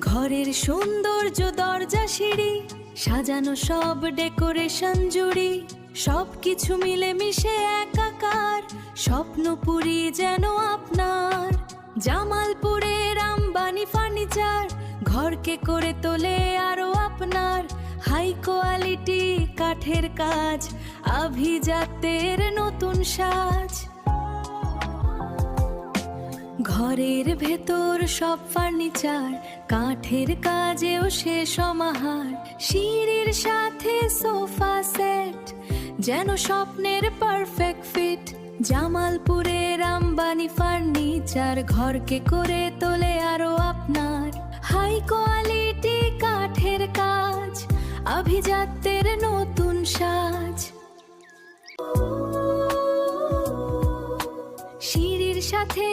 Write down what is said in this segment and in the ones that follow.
ঘরের সৌন্দর্য, দরজা সিঁড়ি সাজানো, সব ডেকোরেশন জুড়ি, সবকিছু মিলে মিশে একাকার, স্বপ্নপুরী যেন আপনার। জামালপুরের আম্বানি ফার্নিচার ঘরকে করে তোলে আরো আপনার। হাই কোয়ালিটি কাঠের কাজ, আভিজাত্যের নতুন সাজ। ঘরের ভেতর সব ফার্নিচার কাঠের কাজেও সে সমাহার। সিঁড়ির সাথে সোফা সেট যেন স্বপ্নের পারফেক্ট ফিট। জামালপুরের আম্বানি ফার্নিচার ঘরকে করে তোলে আরো আপনার। হাই কোয়ালিটি কাঠের কাজ, আভিজাত্যের নতুন সাজ। সিঁড়ির সাথে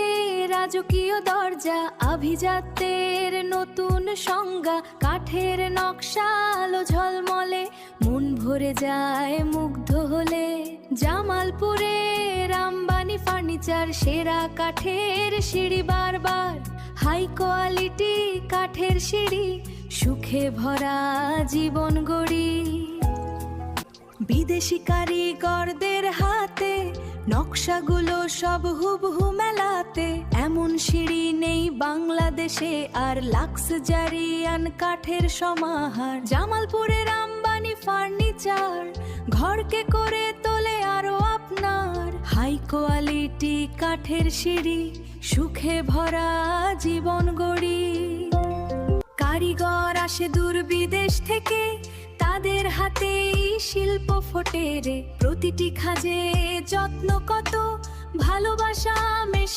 রাজকীয় দরজা, আভিজাত্যের নতুন সংজ্ঞা। কাঠের নকশা আলো ঝলমলে, মন ভরে যায় মুগ্ধ হলে। জামালপুরের আম্বানি ফার্নিচার সেরা কাঠের সিঁড়ি বারবার। হাই কোয়ালিটি কাঠের সিঁড়ি, সুখে ভরা জীবন গড়ি। বিদেশি কারিগরদের হাতে নকশাগুলো সব হুবহু মেলাতে। এমন সিঁড়ি নেই বাংলাদেশে আর, লাক্সজারিয়ান কাঠের সমাহার। জামালপুরের আম্বানি ফার্নিচার ঘরকে করে তোলে আরো আপনার। হাই কোয়ালিটি কাঠের সিঁড়ি, সুখে ভরা জীবন গড়ি। কারিগর আসে দূর বিদেশ থেকে, তাদের হাতেই শিল্প ফোটে রে। প্রতিটি খাজে যত্ন কত, ভালোবাসা মেশে